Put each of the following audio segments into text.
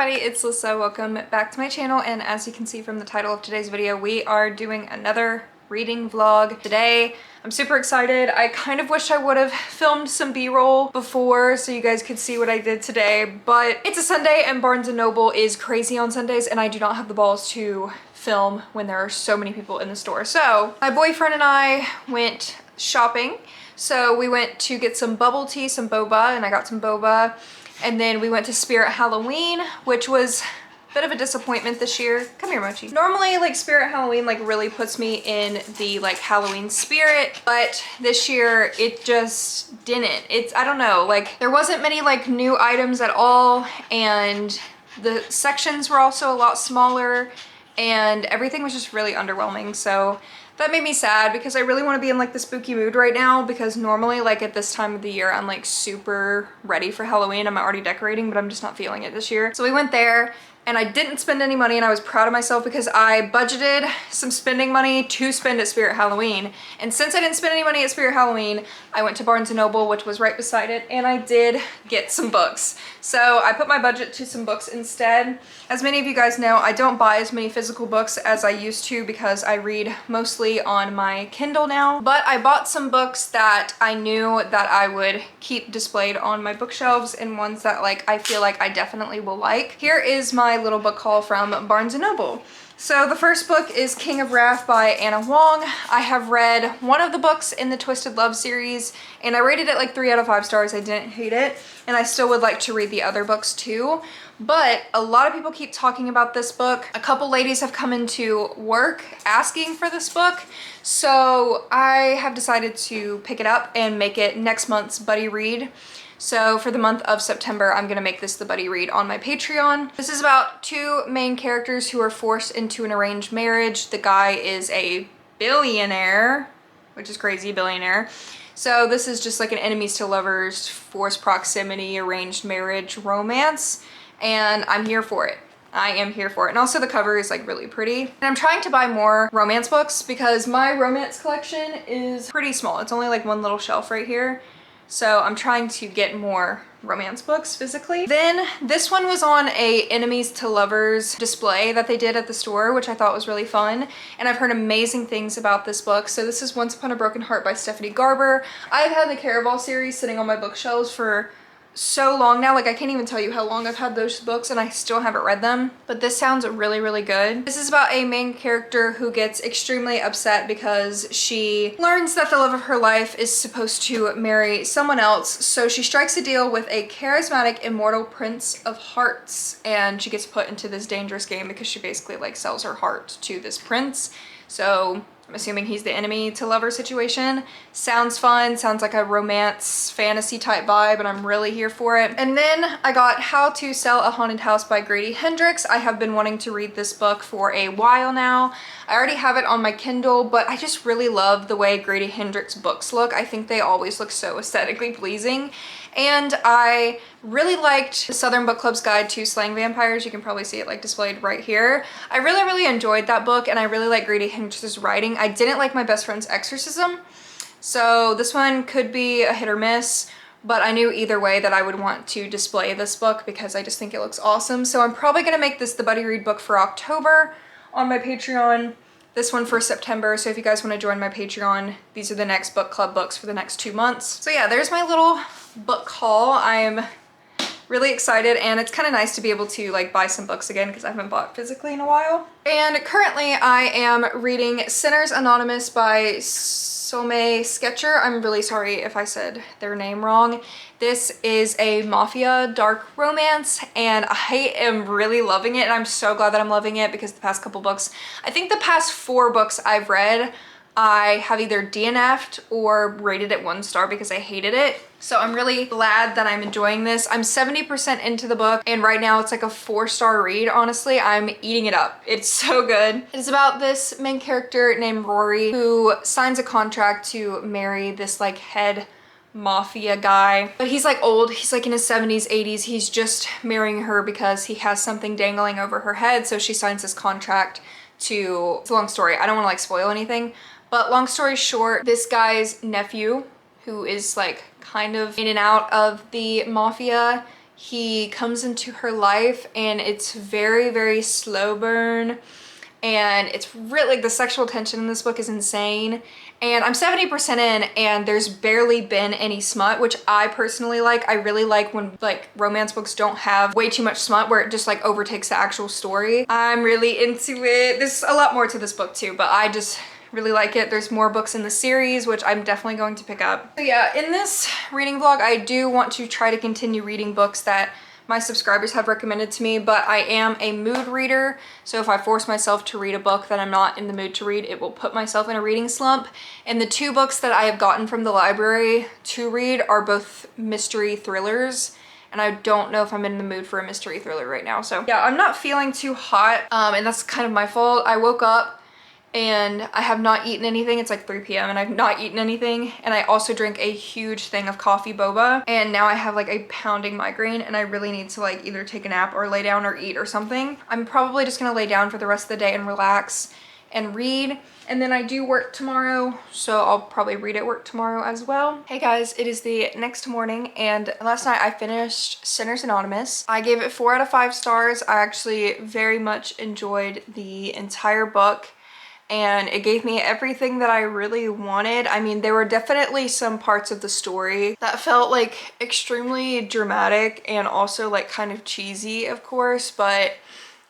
everybody, it's Alyssa. Welcome back to my channel, and as you can see from the title of today's video, we are doing another reading vlog today. I'm super excited. I kind of wish I would have filmed some b-roll before so you guys could see what I did today, but it's a Sunday and Barnes & Noble is crazy on Sundays and I do not have the balls to film when there are so many people in the store. So my boyfriend and I went shopping. So we went to get some bubble tea, some boba, and I got some boba. And then we went to Spirit Halloween, which was a bit of a disappointment this year. Come here, Mochi. Normally, like, Spirit Halloween, like, really puts me in the, like, Halloween spirit, but this year, it just didn't. I don't know, like, there wasn't many, like, new items at all, and the sections were also a lot smaller, and everything was just really underwhelming, so that made me sad because I really want to be in like the spooky mood right now, because normally like at this time of the year I'm like super ready for Halloween. I'm already decorating, but I'm just not feeling it this year. So we went there and I didn't spend any money, and I was proud of myself because I budgeted some spending money to spend at Spirit Halloween. And since I didn't spend any money at Spirit Halloween, I went to Barnes & Noble, which was right beside it, and I did get some books. So I put my budget to some books instead. As many of you guys know, I don't buy as many physical books as I used to because I read mostly on my Kindle now. But I bought some books that I knew that I would keep displayed on my bookshelves, and ones that like I feel like I definitely will like. Here is my little book haul from Barnes & Noble. So the first book is King of Wrath by Anna Wong. I have read one of the books in the Twisted Love series and I rated it like 3 out of 5 stars. I didn't hate it, and I still would like to read the other books too. But a lot of people keep talking about this book. A couple ladies have come into work asking for this book. So I have decided to pick it up and make it next month's buddy read. So for the month of September, I'm gonna make this the buddy read on my Patreon. This is about 2 main characters who are forced into an arranged marriage. The guy is a billionaire, which is crazy, billionaire. So this is just like an enemies to lovers, forced proximity, arranged marriage romance, and I'm here for it. I am here for it. And also the cover is like really pretty. And I'm trying to buy more romance books because my romance collection is pretty small. It's only like one little shelf right here. So I'm trying to get more romance books physically. Then this one was on a enemies to lovers display that they did at the store, which I thought was really fun. And I've heard amazing things about this book. So this is Once Upon a Broken Heart by Stephanie Garber. I've had the Caraval series sitting on my bookshelves for so long now. Like, I can't even tell you how long I've had those books and I still haven't read them, but this sounds really, really good. This is about a main character who gets extremely upset because she learns that the love of her life is supposed to marry someone else. So she strikes a deal with a charismatic immortal prince of hearts, and she gets put into this dangerous game because she basically like sells her heart to this prince. So I'm assuming he's the enemy to lover situation. Sounds fun, sounds like a romance fantasy type vibe, and I'm really here for it. And then I got How to Sell a Haunted House by Grady Hendrix. I have been wanting to read this book for a while now. I already have it on my Kindle, but I just really love the way Grady Hendrix books look. I think they always look so aesthetically pleasing. And I really liked the Southern Book Club's Guide to Slaying Vampires. You can probably see it like displayed right here. I really, really enjoyed that book, and I really like Grady Hendrix's writing. I didn't like My Best Friend's Exorcism, so this one could be a hit or miss, but I knew either way that I would want to display this book because I just think it looks awesome. So I'm probably gonna make this the buddy read book for October on my Patreon, this one for September. So if you guys want to join my Patreon, these are the next book club books for the next 2 months. So yeah, there's my little book haul. I'm really excited, and it's kind of nice to be able to like buy some books again because I haven't bought physically in a while. And currently I am reading Sinners Anonymous by Some Sketcher. I'm really sorry if I said their name wrong. This is a mafia dark romance, and I am really loving it, and I'm so glad that I'm loving it because the past couple books, I think the past 4 books I've read, I have either DNF'd or rated it 1 star because I hated it. So I'm really glad that I'm enjoying this. I'm 70% into the book, and right now it's like a 4-star read. Honestly, I'm eating it up. It's so good. It's about this main character named Rory who signs a contract to marry this like head mafia guy, but he's like old. He's like in his 70s, 80s. He's just marrying her because he has something dangling over her head. So she signs this contract to, it's a long story. I don't want to like spoil anything, but long story short, this guy's nephew, who is like kind of in and out of the mafia, he comes into her life and it's very, very slow burn. And it's really, like, the sexual tension in this book is insane. And I'm 70% in and there's barely been any smut, which I personally like. I really like when like romance books don't have way too much smut where it just like overtakes the actual story. I'm really into it. There's a lot more to this book too, but I just really like it. There's more books in the series, which I'm definitely going to pick up. So yeah, in this reading vlog, I do want to try to continue reading books that my subscribers have recommended to me, but I am a mood reader. So if I force myself to read a book that I'm not in the mood to read, it will put myself in a reading slump. And the two books that I have gotten from the library to read are both mystery thrillers. And I don't know if I'm in the mood for a mystery thriller right now. So yeah, I'm not feeling too hot. And that's kind of my fault. I woke up and I have not eaten anything. It's like 3 p.m. and I've not eaten anything. And I also drank a huge thing of coffee boba. And now I have like a pounding migraine and I really need to like either take a nap or lay down or eat or something. I'm probably just gonna lay down for the rest of the day and relax and read. And then I do work tomorrow, so I'll probably read at work tomorrow as well. Hey guys, it is the next morning and last night I finished Sinners Anonymous. I gave it 4 out of 5 stars. I actually very much enjoyed the entire book. And it gave me everything that I really wanted. I mean, there were definitely some parts of the story that felt like extremely dramatic and also like kind of cheesy, of course, but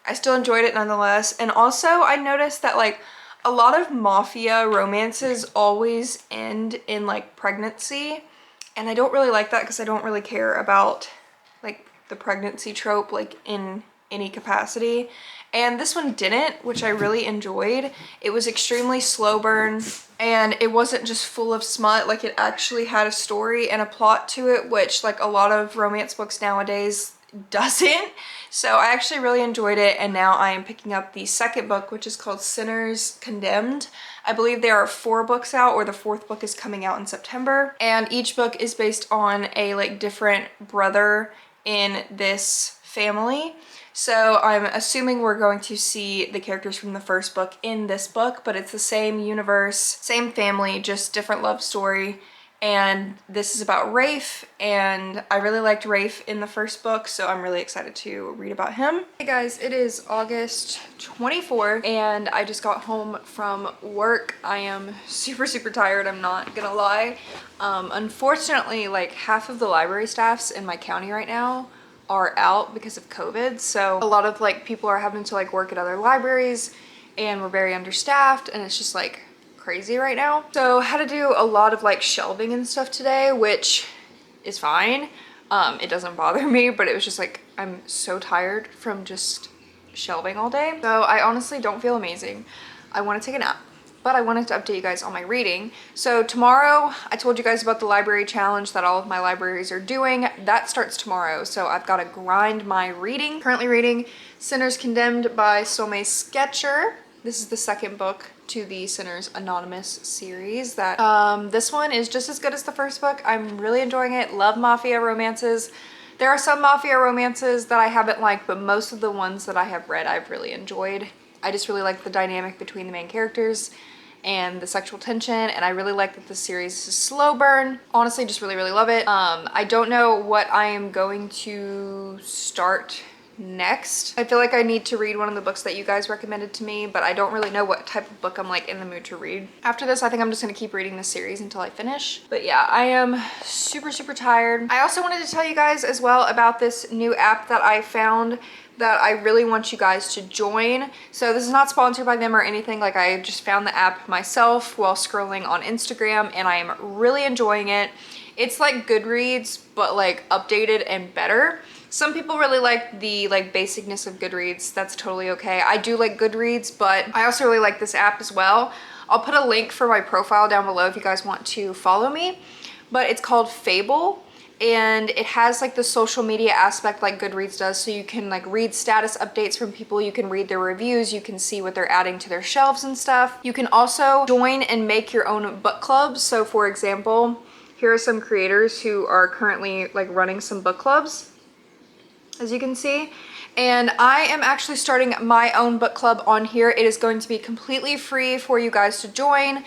I still enjoyed it nonetheless. And also I noticed that like a lot of mafia romances always end in like pregnancy. And I don't really like that because I don't really care about like the pregnancy trope like in any capacity. And this one didn't, which I really enjoyed. It was extremely slow burn and it wasn't just full of smut. Like it actually had a story and a plot to it, which like a lot of romance books nowadays doesn't. So I actually really enjoyed it. And now I am picking up the second book, which is called Sinners Condemned. I believe there are 4 books out, or the 4th book is coming out in September. And each book is based on a like different brother in this family. So I'm assuming we're going to see the characters from the first book in this book, but it's the same universe, same family, just different love story. And this is about Rafe, and I really liked Rafe in the first book, so I'm really excited to read about him. Hey guys, it is August 24th, and I just got home from work. I am super, super tired, I'm not gonna lie. Unfortunately, like half of the library staffs in my county right now are out because of COVID. So a lot of like people are having to like work at other libraries and we're very understaffed and it's just like crazy right now. So I had to do a lot of like shelving and stuff today, which is fine. It doesn't bother me, but it was just like, I'm so tired from just shelving all day. So I honestly don't feel amazing. I want to take a nap. But I wanted to update you guys on my reading. So tomorrow, I told you guys about the library challenge that all of my libraries are doing. That starts tomorrow, so I've got to grind my reading. Currently reading Sinners Condemned by Soulmate Sketcher. This is the second book to the Sinners Anonymous series. That this one is just as good as the first book. I'm really enjoying it. Love mafia romances. There are some mafia romances that I haven't liked, but most of the ones that I have read, I've really enjoyed. I just really like the dynamic between the main characters and the sexual tension, and I really like that the series is slow burn. Honestly, just really, really love it. I don't know what I am going to start next. I feel like I need to read one of the books that you guys recommended to me, but I don't really know what type of book I'm like in the mood to read. After this, I think I'm just gonna keep reading this series until I finish. But yeah, I am super, super tired. I also wanted to tell you guys as well about this new app that I found that I really want you guys to join. So this is not sponsored by them or anything. Like I just found the app myself while scrolling on Instagram and I am really enjoying it. It's like Goodreads, but like updated and better. Some people really like the like basicness of Goodreads. That's totally okay. I do like Goodreads, but I also really like this app as well. I'll put a link for my profile down below if you guys want to follow me, but it's called Fable. And it has like the social media aspect like Goodreads does, so you can like read status updates from people, you can read their reviews, you can see what they're adding to their shelves and stuff. You can also join and make your own book clubs. So for example, here are some creators who are currently like running some book clubs, as you can see. And I am actually starting my own book club on here. It is going to be completely free for you guys to join.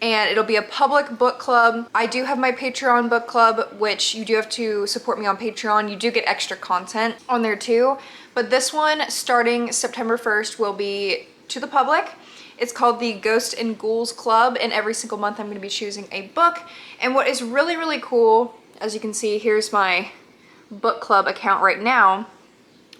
and it'll be a public book club. I do have my Patreon book club, which you do have to support me on Patreon. You do get extra content on there too. But this one, starting September 1st, will be to the public. It's called the Ghost and Ghouls Club, and every single month I'm going to be choosing a book. And what is really, really cool, as you can see, here's my book club account right now.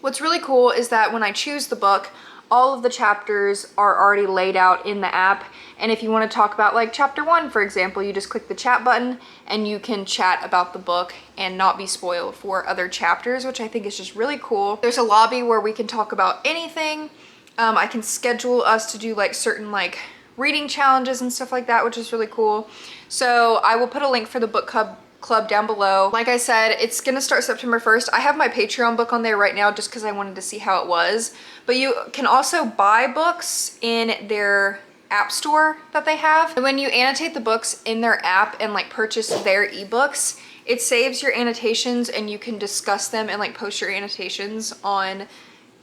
What's really cool is that when I choose the book, all of the chapters are already laid out in the app. And if you want to talk about like chapter 1, for example, you just click the chat button and you can chat about the book and not be spoiled for other chapters, which I think is just really cool. There's a lobby where we can talk about anything. I can schedule us to do like certain like reading challenges and stuff like that, which is really cool. So I will put a link for the book club down below. Like I said, it's gonna start September 1st. I have my Patreon book on there right now just because I wanted to see how it was. But you can also buy books in their app store that they have. And when you annotate the books in their app and like purchase their ebooks, it saves your annotations and you can discuss them and like post your annotations on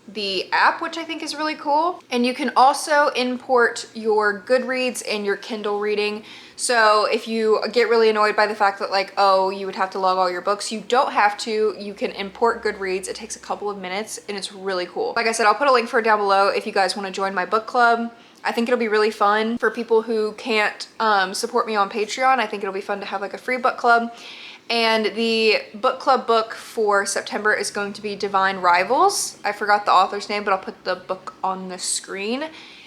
the app, which I think is really cool. And you can also import your Goodreads and your Kindle reading. So if you get really annoyed by the fact that like, oh, you would have to log all your books, you don't have to. You can import Goodreads. It takes a couple of minutes and it's really cool. Like I said, I'll put a link for it down below if you guys want to join my book club. I think it'll be really fun for people who can't support me on Patreon. I think it'll be fun to have like a free book club. And the book club book for September is going to be Divine Rivals. I forgot the author's name, but I'll put the book on the screen.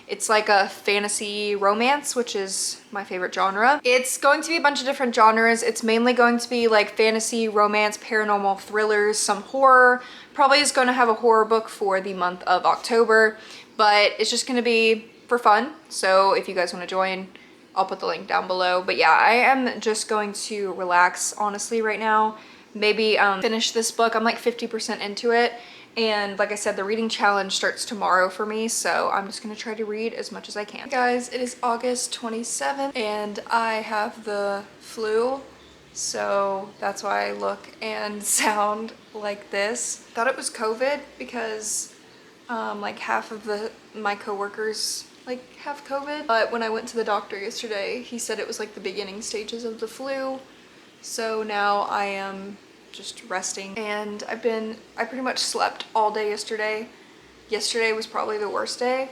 It's like a fantasy romance, which is my favorite genre. It's going to be a bunch of different genres. It's mainly going to be like fantasy, romance, paranormal, thrillers, some horror. Probably is going to have a horror book for the month of October, but it's just going to be for fun. So if you guys want to join, I'll put the link down below. But yeah, I am just going to relax honestly right now. Maybe finish this book. I'm like 50% into it. And like I said, the reading challenge starts tomorrow for me. So I'm just gonna try to read as much as I can. Hey guys, it is August 27th and I have the flu. So that's why I look and sound like this. Thought it was COVID because like half of my coworkers like have COVID. But when I went to the doctor yesterday, he said it was like the beginning stages of the flu. So now I am just resting, and I pretty much slept all day yesterday. Yesterday was probably the worst day.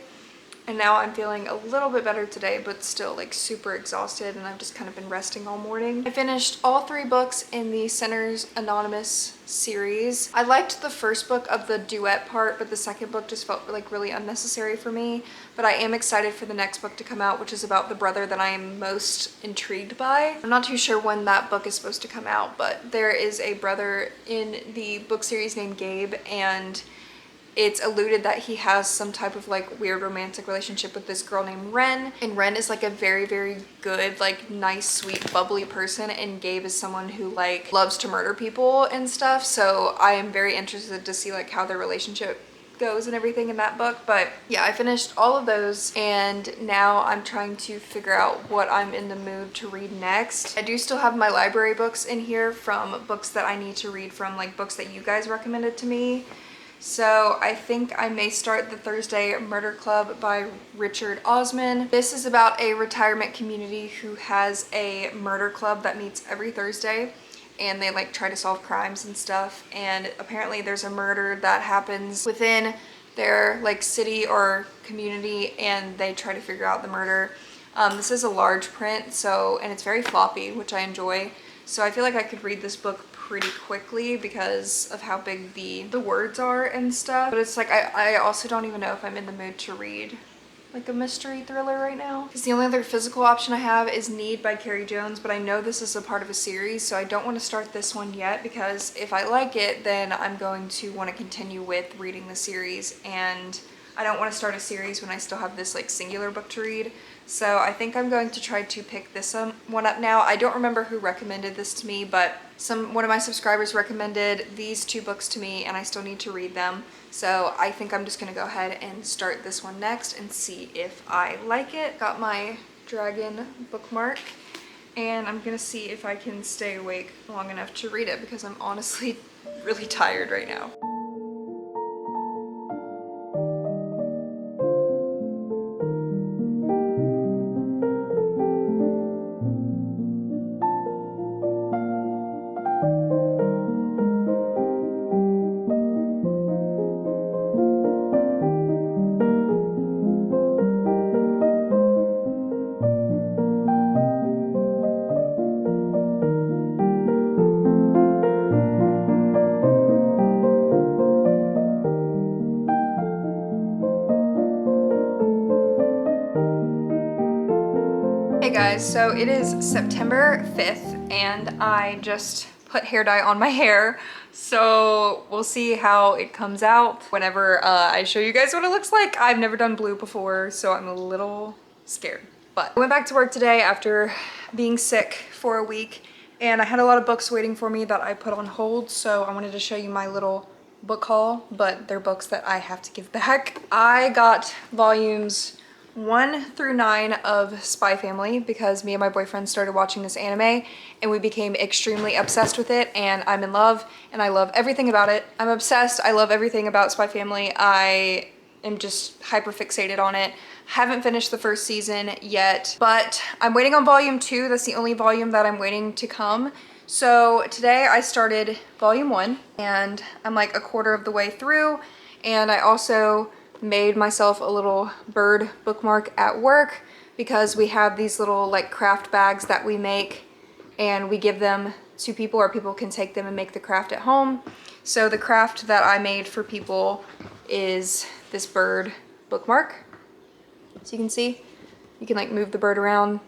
And now I'm feeling a little bit better today, but still like super exhausted, and I've just kind of been resting all morning. I finished all 3 books in the Sinners Anonymous series. I liked the first book of the duet part, but the second book just felt like really unnecessary for me. But I am excited for the next book to come out, which is about the brother that I am most intrigued by. I'm not too sure when that book is supposed to come out, but there is a brother in the book series named Gabe, and it's alluded that he has some type of like weird romantic relationship with this girl named Ren. And Ren is like a very, very good, like nice, sweet, bubbly person. And Gabe is someone who like loves to murder people and stuff. So I am very interested to see like how their relationship goes and everything in that book. But yeah, I finished all of those, and now I'm trying to figure out what I'm in the mood to read next. I do still have my library books in here from books that I need to read from, like books that you guys recommended to me. So I think I may start The Thursday Murder Club by Richard Osman. This is about a retirement community who has a murder club that meets every Thursday, and they like try to solve crimes and stuff. And apparently there's a murder that happens within their like city or community, and they try to figure out the murder. This is a large print, and it's very floppy, which I enjoy. So I feel like I could read this book pretty quickly because of how big the words are and stuff. But it's like I also don't even know if I'm in the mood to read like a mystery thriller right now, because the only other physical option I have is Need by Carrie Jones, but I know this is a part of a series, so I don't want to start this one yet, because if I like it, then I'm going to want to continue with reading the series, and I don't want to start a series when I still have this like singular book to read. So I think I'm going to try to pick this one up now. I don't remember who recommended this to me, but one of my subscribers recommended these 2 books to me, and I still need to read them. So I think I'm just gonna go ahead and start this one next and see if I like it. Got my dragon bookmark, and I'm gonna see if I can stay awake long enough to read it, because I'm honestly really tired right now. Guys, so it is September 5th and I just put hair dye on my hair, so we'll see how it comes out whenever I show you guys what it looks like. I've never done blue before, so I'm a little scared. But I went back to work today after being sick for a week, and I had a lot of books waiting for me that I put on hold, so I wanted to show you my little book haul, but they're books that I have to give back. I got volumes 1 through 9 of Spy Family because me and my boyfriend started watching this anime and we became extremely obsessed with it, and I'm in love and I love everything about it. I'm obsessed. I love everything about Spy Family. I am just hyper fixated on it. Haven't finished the first season yet, but I'm waiting on volume 2. That's the only volume that I'm waiting to come. So today I started volume 1 and I'm like a quarter of the way through, and I also made myself a little bird bookmark at work because we have these little like craft bags that we make and we give them to people, or people can take them and make the craft at home. So the craft that I made for people is this bird bookmark. So you can see, you can like move the bird around.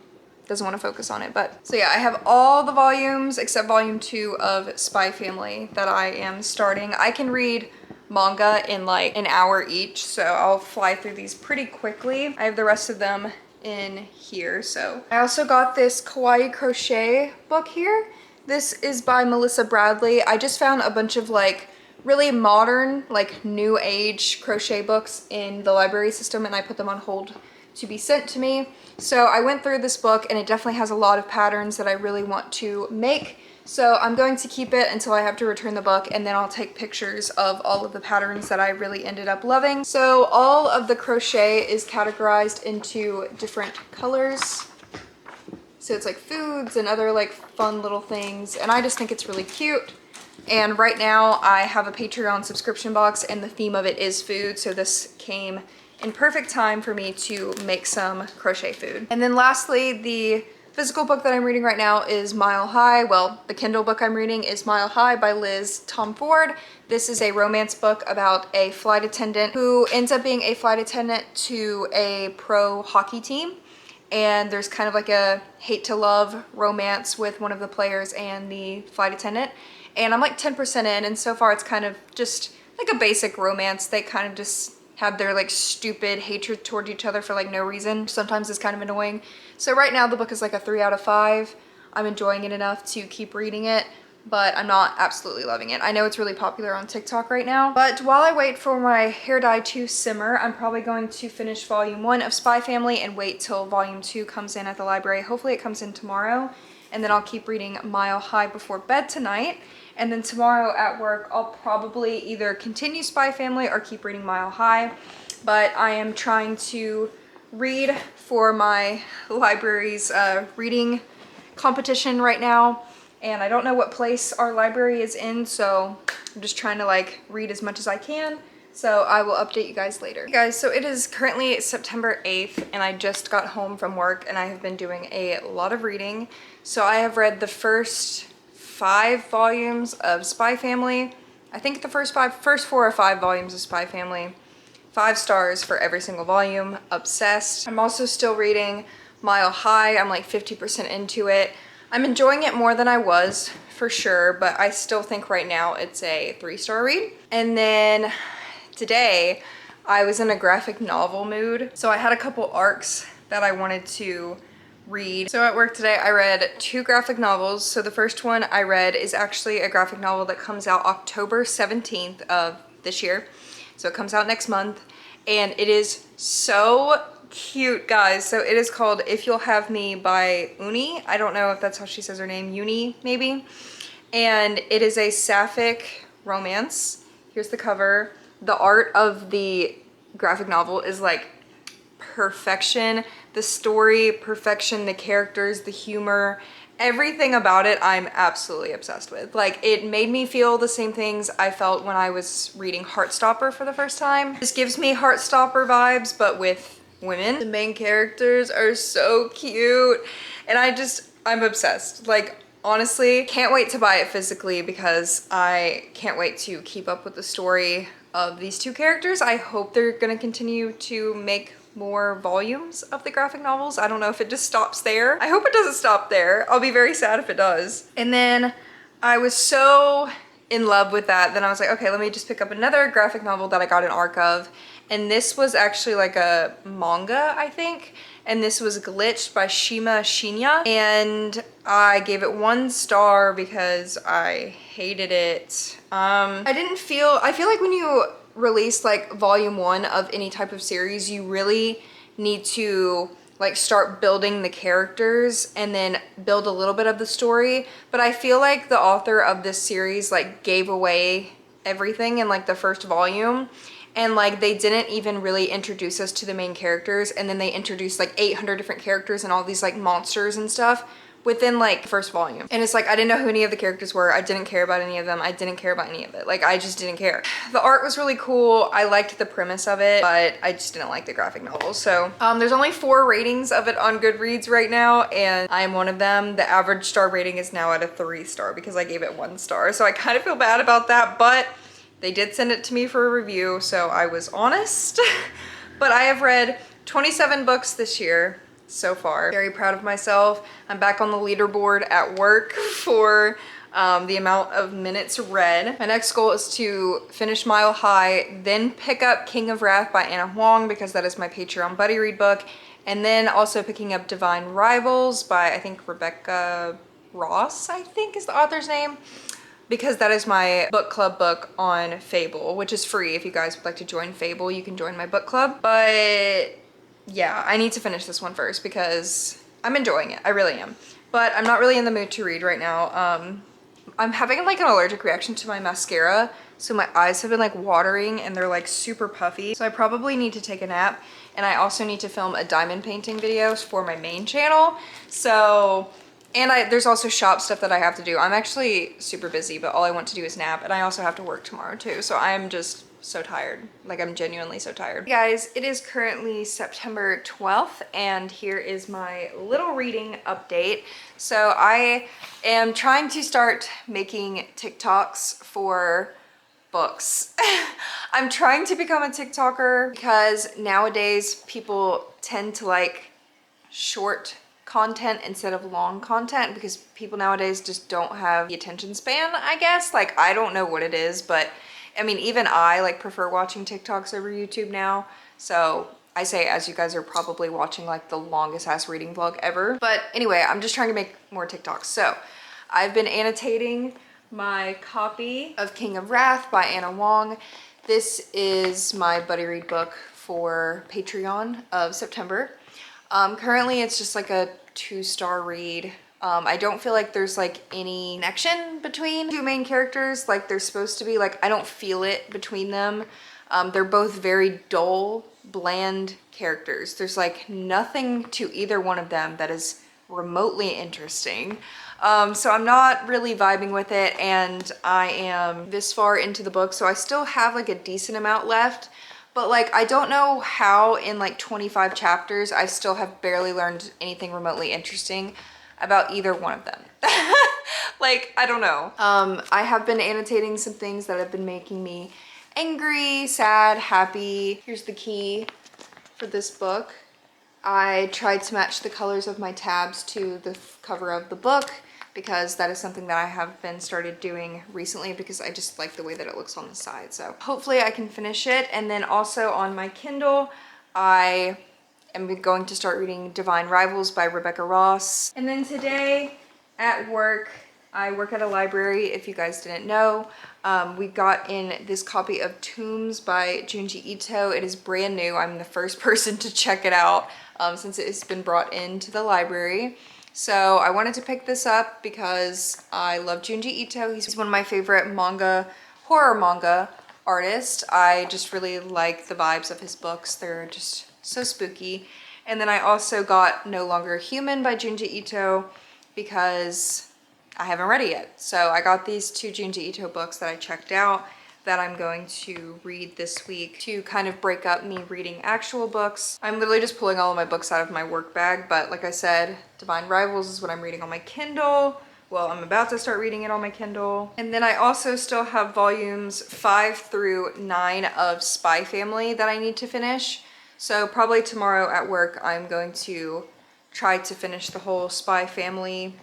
Doesn't want to focus on it, but so yeah, I have all the volumes except volume 2 of Spy Family that I am starting. I can read manga in like an hour each, so I'll fly through these pretty quickly. I have the rest of them in here. So I also got this kawaii crochet book here. This is by Melissa Bradley. I just found a bunch of like really modern, like new age crochet books in the library system, and I put them on hold to be sent to me. So I went through this book and it definitely has a lot of patterns that I really want to make. So I'm going to keep it until I have to return the book, and then I'll take pictures of all of the patterns that I really ended up loving. So all of the crochet is categorized into different colors. So it's like foods and other like fun little things, and I just think it's really cute. And right now I have a Patreon subscription box and the theme of it is food, so this came in perfect time for me to make some crochet food. And then lastly, the physical book that I'm reading right now is Mile High. Well, the Kindle book I'm reading is Mile High by Liz Tom Ford. This is a romance book about a flight attendant who ends up being a flight attendant to a pro hockey team. And there's kind of like a hate to love romance with one of the players and the flight attendant. And I'm like 10% in, and so far it's kind of just like a basic romance. They kind of just have their like stupid hatred toward each other for like no reason. Sometimes it's kind of annoying. So right now the book is like a 3 out of 5. I'm enjoying it enough to keep reading it, but I'm not absolutely loving it. I know it's really popular on TikTok right now, but while I wait for my hair dye to simmer, I'm probably going to finish volume 1 of Spy Family and wait till volume 2 comes in at the library. Hopefully it comes in tomorrow, and then I'll keep reading Mile High before bed tonight. And then tomorrow at work, I'll probably either continue Spy Family or keep reading Mile High. But I am trying to read for my library's reading competition right now. And I don't know what place our library is in, so I'm just trying to like read as much as I can. So I will update you guys later. Hey guys, so it is currently September 8th and I just got home from work and I have been doing a lot of reading. So I have read the first 5 volumes of Spy Family. I think the first 4 or 5 volumes of Spy Family. 5 stars for every single volume. Obsessed. I'm also still reading Mile High. I'm like 50% into it. I'm enjoying it more than I was, for sure, but I still think right now it's a 3-star read. And then today I was in a graphic novel mood. So I had a couple arcs that I wanted to read. So at work today I read 2 graphic novels. So the first one I read is actually a graphic novel that comes out October 17th of this year. So it comes out next month and it is so cute, guys. So it is called If You'll Have Me by Uni. I don't know if that's how she says her name, Uni maybe. And it is a sapphic romance. Here's the cover. The art of the graphic novel is like perfection. The story, perfection, the characters, the humor, everything about it I'm absolutely obsessed with. Like, it made me feel the same things I felt when I was reading Heartstopper for the first time. This gives me Heartstopper vibes, but with women. The main characters are so cute and I'm obsessed. Like, honestly, can't wait to buy it physically because I can't wait to keep up with the story of these 2 characters. I hope they're gonna continue to make more volumes of the graphic novels. I don't know if it just stops there. I hope it doesn't stop there. I'll be very sad if it does. And then I was so in love with that, then I was like, okay, let me just pick up another graphic novel that I got an arc of. And this was actually like a manga, I think. And this was Glitched by Shima Shinya. And I gave it 1 star because I hated it. I feel like when you release like volume 1 of any type of series, you really need to like start building the characters and then build a little bit of the story. But I feel like the author of this series like gave away everything in like the first volume, and like they didn't even really introduce us to the main characters, and then they introduced like 800 different characters and all these like monsters and stuff within like the first volume. And it's like, I didn't know who any of the characters were. I didn't care about any of them. I didn't care about any of it. Like, I just didn't care. The art was really cool. I liked the premise of it, but I just didn't like the graphic novel. So there's only 4 ratings of it on Goodreads right now, and I am one of them. The average star rating is now at a 3 star because I gave it 1 star. So I kind of feel bad about that, but they did send it to me for a review, so I was honest. But I have read 27 books this year so far. Very proud of myself. I'm back on the leaderboard at work for the amount of minutes read. My next goal is to finish Mile High, then pick up King of Wrath by Anna Huang because that is my Patreon buddy read book, and then also picking up Divine Rivals by, I think, Rebecca Ross, I think is the author's name, because that is my book club book on Fable, which is free. If you guys would like to join Fable, you can join my book club. But yeah, I need to finish this one first because I'm enjoying it. I really am. But I'm not really in the mood to read right now. I'm having like an allergic reaction to my mascara, so my eyes have been like watering and they're like super puffy. So I probably need to take a nap, and I also need to film a diamond painting video for my main channel. So, and there's also shop stuff that I have to do. I'm actually super busy, but all I want to do is nap, and I also have to work tomorrow too. So I'm just so tired. Like, I'm genuinely so tired. Hey guys, it is currently September 12th, and here is my little reading update. So I am trying to start making TikToks for books. I'm trying to become a TikToker because nowadays people tend to like short content instead of long content because people nowadays just don't have the attention span, I guess. Like, I don't know what it is, but I mean, even I like prefer watching TikToks over YouTube now. So I say, as you guys are probably watching like the longest ass reading vlog ever. But anyway, I'm just trying to make more TikToks. So I've been annotating my copy of King of Wrath by Anna Huang. This is my buddy read book for Patreon of September. Currently it's just like a 2-star read. I don't feel like there's like any connection between 2 main characters like there's supposed to be. Like, I don't feel it between them. They're both very dull, bland characters. There's like nothing to either one of them that is remotely interesting. So I'm not really vibing with it, and I am this far into the book, so I still have like a decent amount left. But like, I don't know how in like 25 chapters I still have barely learned anything remotely interesting about either one of them. Like, I don't know. I have been annotating some things that have been making me angry, sad, happy. Here's the key for this book. I tried to match the colors of my tabs to the cover of the book because that is something that I have been started doing recently because I just like the way that it looks on the side. So hopefully I can finish it. And then also on my Kindle, I am going to start reading Divine Rivals by Rebecca Ross. And then today at work, I work at a library, if you guys didn't know. We got in this copy of Tombs by Junji Ito. It is brand new. I'm the first person to check it out since it has been brought into the library. So I wanted to pick this up because I love Junji Ito. He's one of my favorite horror manga artists. I just really like the vibes of his books. They're just so spooky. And then I also got No Longer Human by Junji Ito because I haven't read it yet. So I got these 2 Junji Ito books that I checked out that I'm going to read this week to kind of break up me reading actual books. I'm literally just pulling all of my books out of my work bag, but like I said, Divine Rivals is what I'm reading on my Kindle. Well, I'm about to start reading it on my Kindle. And then I also still have volumes 5 through 9 of Spy Family that I need to finish. So probably tomorrow at work, I'm going to try to finish the whole Spy Family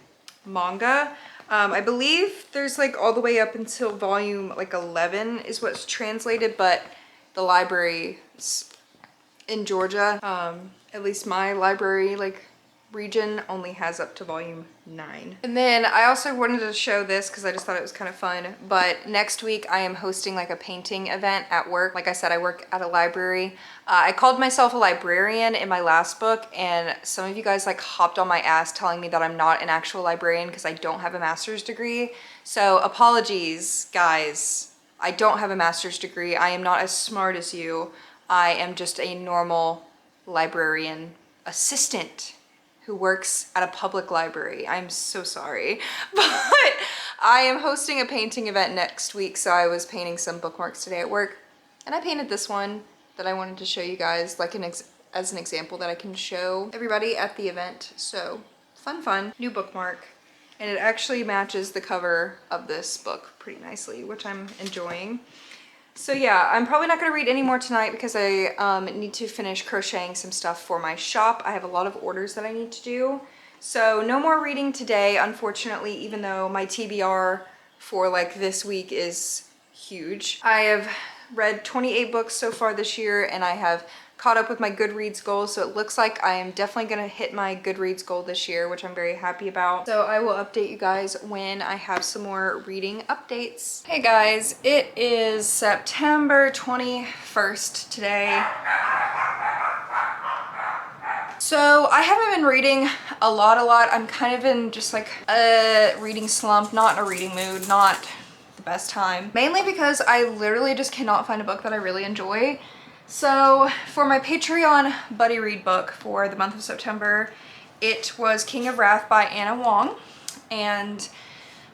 manga. I believe there's like all the way up until volume like 11 is what's translated, but the library in Georgia, at least my library like region, only has up to volume 9. And then I also wanted to show this because I just thought it was kind of fun, but next week I am hosting like a painting event at work. Like I said, I work at a library. I called myself a librarian in my last book, and some of you guys like hopped on my ass telling me that I'm not an actual librarian because I don't have a master's degree. So apologies, guys. I don't have a master's degree. I am not as smart as you. I am just a normal librarian assistant who works at a public library. I'm so sorry, but I am hosting a painting event next week. So I was painting some bookmarks today at work, and I painted this one that I wanted to show you guys like as an example that I can show everybody at the event. So fun, new bookmark. And it actually matches the cover of this book pretty nicely, which I'm enjoying. So yeah, I'm probably not gonna read any more tonight because I need to finish crocheting some stuff for my shop. I have a lot of orders that I need to do. So no more reading today, unfortunately, even though my TBR for like this week is huge. I have read 28 books so far this year, and I have caught up with my Goodreads goals, so it looks like I am definitely gonna hit my Goodreads goal this year, which I'm very happy about. So I will update you guys when I have some more reading updates. Hey guys, it is September 21st today. So I haven't been reading a lot. I'm kind of in just like a reading slump, not in a reading mood, not the best time. Mainly because I literally just cannot find a book that I really enjoy. So for my Patreon buddy read book for the month of September, it was King of Wrath by Anna Wong, and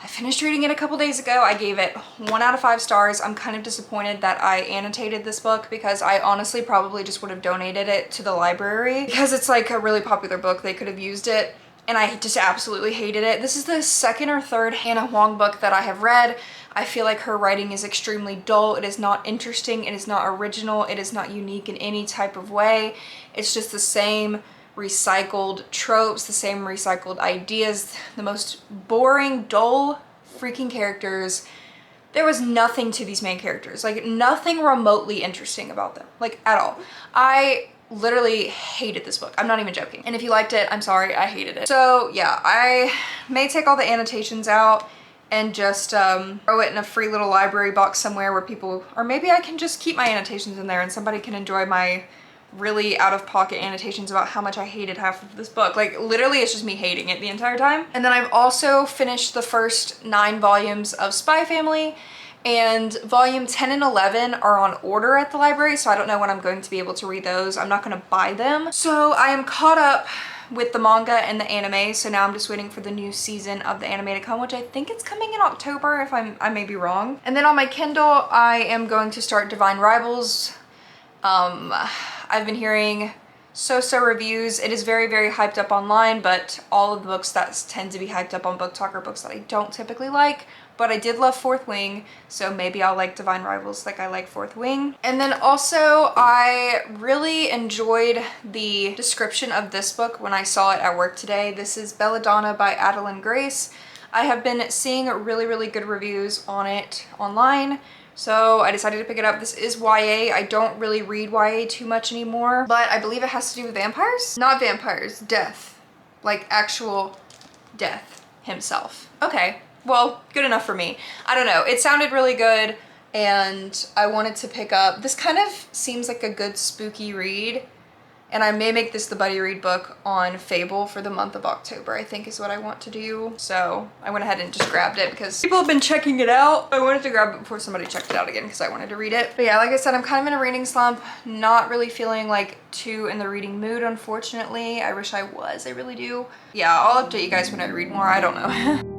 I finished reading it a couple days ago. I gave it 1 out of 5 stars. I'm kind of disappointed that I annotated this book because I honestly probably just would have donated it to the library because it's like a really popular book. They could have used it, and I just absolutely hated it. This is the second or third Anna Wong book that I have read. I feel like her writing is extremely dull. It is not interesting. It is not original. It is not unique in any type of way. It's just the same recycled tropes, the same recycled ideas, the most boring, dull freaking characters. There was nothing to these main characters, like nothing remotely interesting about them, like at all. I literally hated this book. I'm not even joking. And if you liked it, I'm sorry, I hated it. So yeah, I may take all the annotations out and just throw it in a free little library box somewhere where people, or maybe I can just keep my annotations in there and somebody can enjoy my really out-of-pocket annotations about how much I hated half of this book. Like literally it's just me hating it the entire time. And then I've also finished the first 9 volumes of Spy Family, and volume 10 and 11 are on order at the library, so I don't know when I'm going to be able to read those. I'm not gonna buy them. So I am caught up with the manga and the anime, so now I'm just waiting for the new season of the anime to come, which I think it's coming in October, if I may be wrong. And then on my Kindle, I am going to start Divine Rivals. I've been hearing so-so reviews. It is very, very hyped up online, but all of the books that tend to be hyped up on Book Talk are books that I don't typically like. But I did love Fourth Wing, so maybe I'll like Divine Rivals like I like Fourth Wing. And then also, I really enjoyed the description of this book when I saw it at work today. This is Belladonna by Adeline Grace. I have been seeing really, really good reviews on it online, so I decided to pick it up. This is YA. I don't really read YA too much anymore, but I believe it has to do with vampires? Not vampires, death. Like actual death himself. Okay. Well, good enough for me. I don't know. It sounded really good, and I wanted to pick up. This kind of seems like a good spooky read, and I may make this the buddy read book on Fable for the month of October, I think is what I want to do. So I went ahead and just grabbed it because people have been checking it out. I wanted to grab it before somebody checked it out again because I wanted to read it. But yeah, like I said, I'm kind of in a reading slump, not really feeling like too in the reading mood, unfortunately. I wish I was, I really do. Yeah, I'll update you guys when I read more, I don't know.